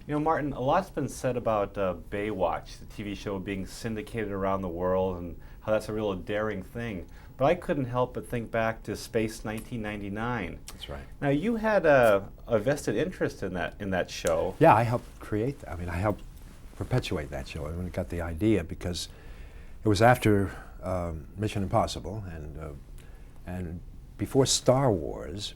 You know, Martin, a lot's been said about Baywatch, the TV show being syndicated around the world, and how that's a real daring thing. But I couldn't help but think back to Space 1999. That's right. Now, you had a vested interest in that show. Yeah, I helped create that. I mean, I helped perpetuate that show. I really got the idea because it was after Mission Impossible and before Star Wars,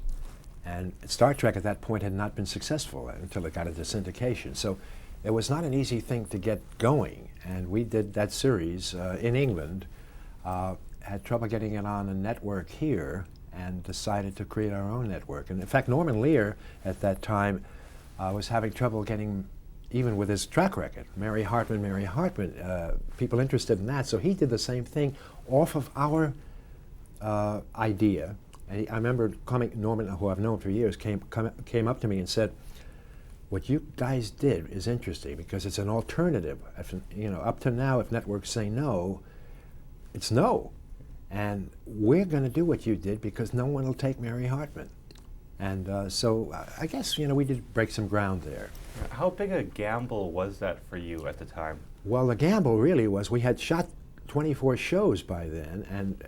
and Star Trek at that point had not been successful until it got into syndication. So it was not an easy thing to get going, and we did that series in England. Had trouble getting it on a network here, and decided to create our own network. And in fact, Norman Lear at that time was having trouble getting, even with his track record, Mary Hartman, people interested in that. So he did the same thing off of our idea. And I remember Norman, who I've known for years, came up to me and said, "What you guys did is interesting because it's an alternative. If, up to now, if networks say no, it's no. And we're going to do what you did because no one will take Mary Hartman." And so I guess, we did break some ground there. How big a gamble was that for you at the time? Well, the gamble really was we had shot 24 shows by then, and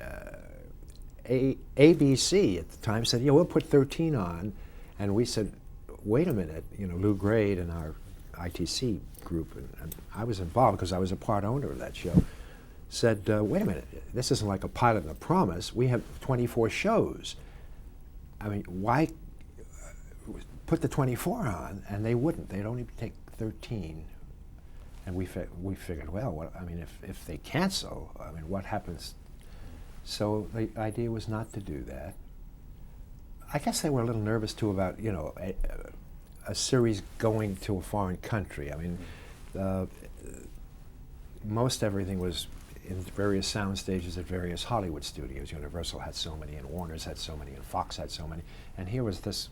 ABC at the time said, we'll put 13 on. And we said, wait a minute, Lou Grade and our ITC group, and I was involved because I was a part owner of that show, said, wait a minute, this isn't like a pilot and a promise. We have 24 shows. I mean, why put the 24 on? And they wouldn't. They'd only take 13. And we figured, well, if they cancel, what happens? So the idea was not to do that. I guess they were a little nervous too about, a series going to a foreign country. Most everything was in various sound stages at various Hollywood studios. Universal had so many, and Warner's had so many, and Fox had so many. And here was this,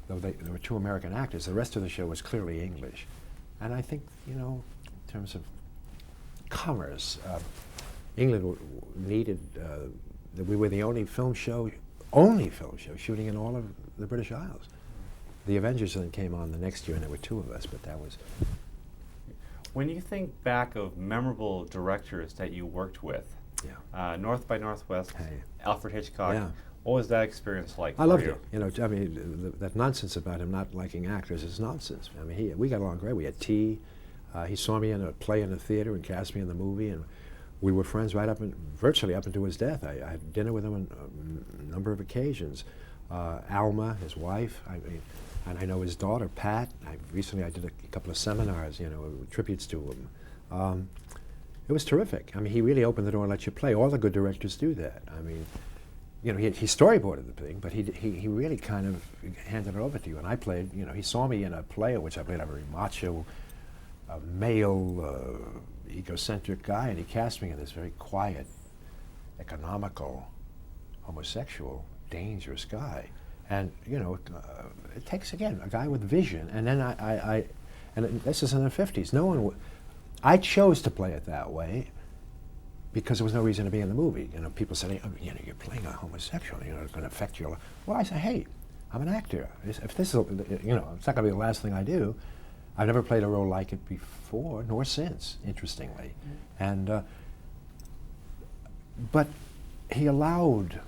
though there were two American actors, the rest of the show was clearly English. And I think, in terms of commerce, England needed, that we were the only film show shooting in all of the British Isles. The Avengers then came on the next year, and there were two of us, but that was... When you think back of memorable directors that you worked with, North by Northwest, Alfred Hitchcock, what was that experience like I for loved you? it. That nonsense about him not liking actors is nonsense. We got along great. We had tea. He saw me in a play in the theater and cast me in the movie, and we were friends virtually up until his death. I had dinner with him on a number of occasions. Alma, his wife, and I know his daughter, Pat. Recently I did a couple of seminars, tributes to him. It was terrific. He really opened the door and let you play. All the good directors do that. He storyboarded the thing, but he really kind of handed it over to you. And I played, he saw me in a play in which I played a very macho, male, egocentric guy, and he cast me in this very quiet, economical, homosexual, dangerous guy. And it takes, again, a guy with vision. And then and this is in the 50s. I chose to play it that way because there was no reason to be in the movie. People said, you're playing a homosexual, it's going to affect your life. Well, I said, hey, I'm an actor. If this is, it's not going to be the last thing I do. I've never played a role like it before, nor since, interestingly. And, but he allowed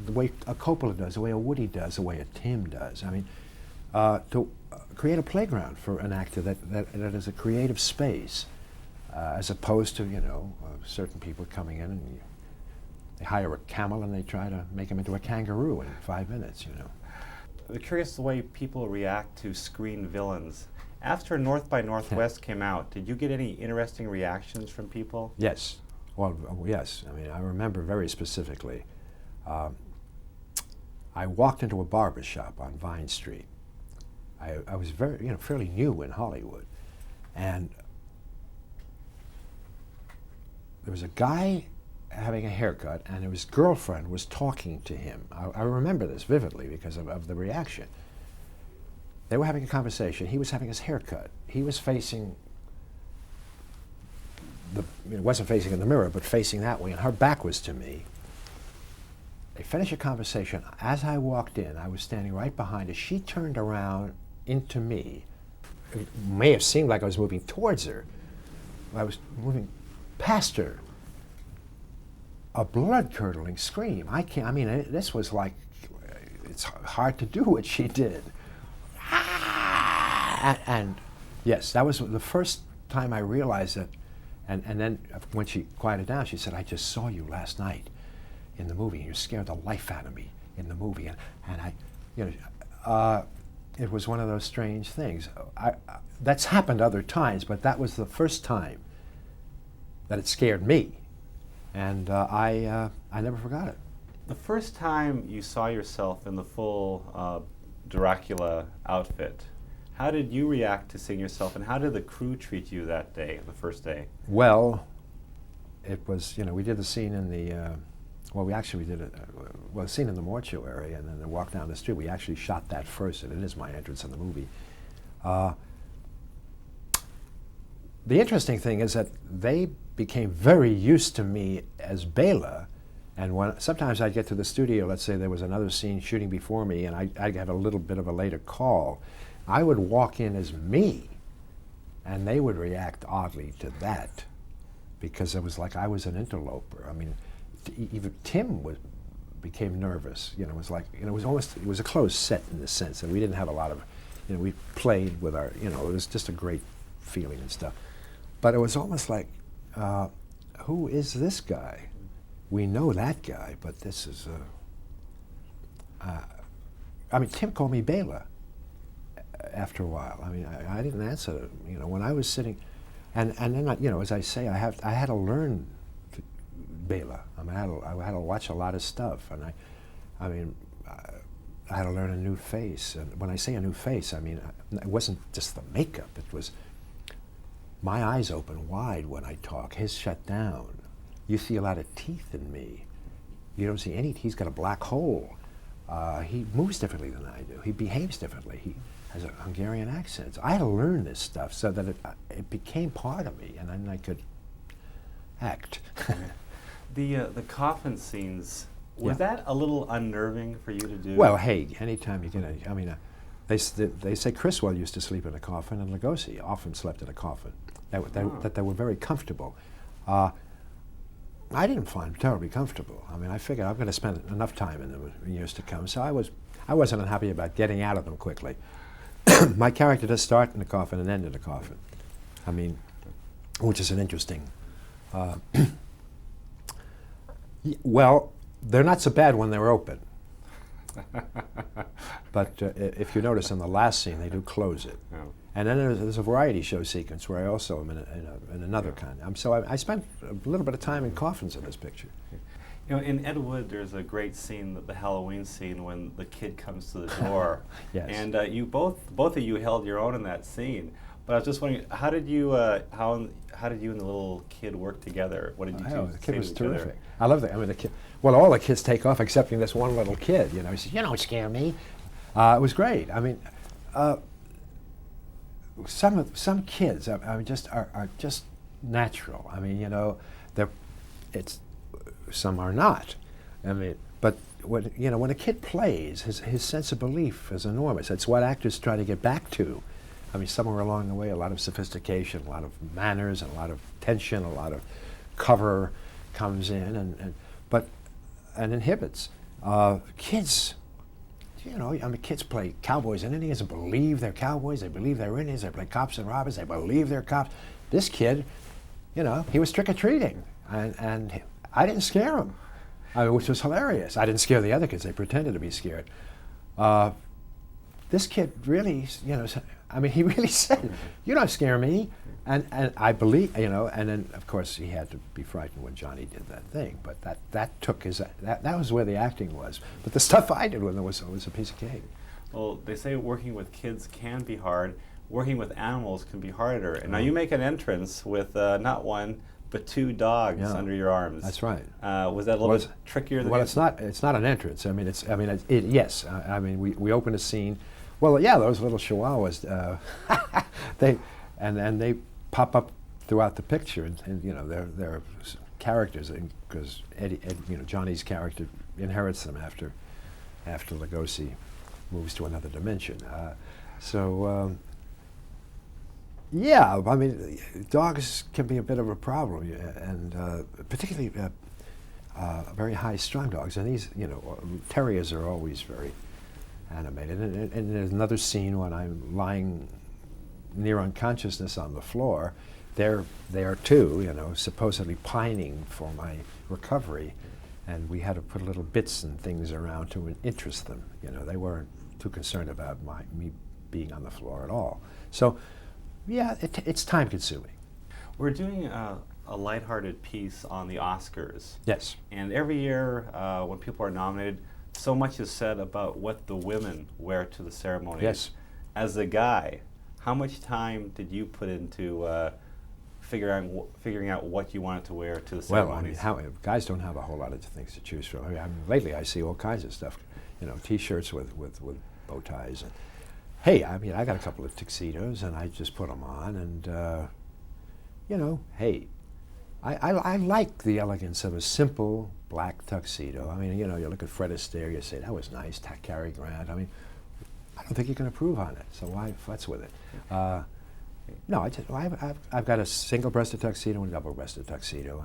the way a Coppola does, the way a Woody does, the way a Tim does. To create a playground for an actor that is a creative space, as opposed to certain people coming in and they hire a camel and they try to make him into a kangaroo in 5 minutes. I'm curious the way people react to screen villains. After North by Northwest came out, did you get any interesting reactions from people? Yes. Well, yes. I remember very specifically. I walked into a barber shop on Vine Street. I was very, fairly new in Hollywood, and there was a guy having a haircut, and his girlfriend was talking to him. I remember this vividly because of the reaction. They were having a conversation. He was having his haircut. He was facing wasn't facing in the mirror, but facing that way, and her back was to me. They finished a conversation. As I walked in, I was standing right behind her. She turned around into me, it may have seemed like I was moving towards her. I was moving past her. A blood-curdling scream. This was like, it's hard to do what she did. And yes, that was the first time I realized that. And then when she quieted down, she said, "I just saw you last night in the movie. You scared the life out of me in the movie." And I, it was one of those strange things. That's happened other times, but that was the first time that it scared me. And I never forgot it. The first time you saw yourself in the full Dracula outfit, how did you react to seeing yourself, and how did the crew treat you that day, the first day? Well, it was, we did the scene in the, we did it, the scene in the mortuary, and then the walk down the street. We actually shot that first, and it is my entrance in the movie. The interesting thing is that they became very used to me as Bela, and sometimes I'd get to the studio, let's say there was another scene shooting before me, and I'd have a little bit of a later call. I would walk in as me, and they would react oddly to that, because it was like I was an interloper. I mean, even Tim became nervous. It was like, it was a closed set in the sense that we didn't have a lot of, we played with our, it was just a great feeling and stuff. But it was almost like, who is this guy? We know that guy, but this is, Tim called me Bela after a while. I didn't answer, when I was sitting, and then, as I say, I had to learn Bela. I had to watch a lot of stuff, and I had to learn a new face. And when I say a new face, it wasn't just the makeup. It was my eyes open wide when I talk, his shut down. You see a lot of teeth in me. You don't see any. He's got a black hole. He moves differently than I do. He behaves differently. He has a Hungarian accent. I had to learn this stuff so that it became part of me, and then I could act. The coffin scenes, was that a little unnerving for you to do? Well, hey, anytime you get they say Criswell used to sleep in a coffin, and Lugosi often slept in a coffin. That they were very comfortable. I didn't find them terribly comfortable. I figured I'm going to spend enough time in them in years to come, so I wasn't unhappy about getting out of them quickly. My character does start in a coffin and end in a coffin. Which is an interesting. Well, they're not so bad when they're open. But if you notice in the last scene, they do close it. Oh. And then there's a variety show sequence where I also am in another kind. So I spent a little bit of time in coffins in this picture. In Ed Wood, there's a great scene, the Halloween scene, when the kid comes to the door. Yes. And you both of you held your own in that scene. But I was just wondering, how did you and the little kid work together? What did you do? The kid was terrific. I love that. The kid. Well, all the kids take off excepting this one little kid. He says, "You don't scare me." It was great. Some kids are just natural. Some are not. But when a kid plays, his sense of belief is enormous. That's what actors try to get back to. Somewhere along the way, a lot of sophistication, a lot of manners, and a lot of tension, a lot of cover comes in, and inhibits. Kids, kids play cowboys and Indians and believe they're cowboys, they believe they're Indians, they play cops and robbers, they believe they're cops. This kid, he was trick-or-treating, and I didn't scare him, which was hilarious. I didn't scare the other kids, they pretended to be scared. This kid really, he really said, "You don't scare me." And I believe, and then of course he had to be frightened when Johnny did that thing, but that took that was where the acting was. But the stuff I did with it was a piece of cake. Well, they say working with kids can be hard. Working with animals can be harder. And now you make an entrance with not one, but two dogs under your arms. That's right. Was that a little bit trickier than? Well, it's not an entrance. Yes. We open a scene. Well, yeah, those little chihuahuas. They pop up throughout the picture, and they're characters, because Johnny's character inherits them after Lugosi moves to another dimension. Yeah, I mean, dogs can be a bit of a problem, and particularly very high-strung dogs. And these, terriers are always very animated. And there's another scene when I'm lying near unconsciousness on the floor. They're there too, supposedly pining for my recovery, and we had to put little bits and things around to interest them. They weren't too concerned about me being on the floor at all. So, yeah, it's time-consuming. We're doing a lighthearted piece on the Oscars. Yes. And every year when people are nominated, so much is said about what the women wear to the ceremonies. Yes. As a guy, how much time did you put into figuring out what you wanted to wear to the ceremonies? Well, guys don't have a whole lot of things to choose from. Lately I see all kinds of stuff, T-shirts with bow ties. And, hey, I got a couple of tuxedos, and I just put them on, and hey, I like the elegance of a simple black tuxedo. You look at Fred Astaire, you say, that was nice, Cary Grant. I don't think you can improve on it, so why futz with it? No, I've got a single-breasted tuxedo and a double-breasted tuxedo.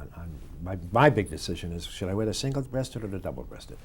My big decision is, should I wear the single-breasted or the double-breasted?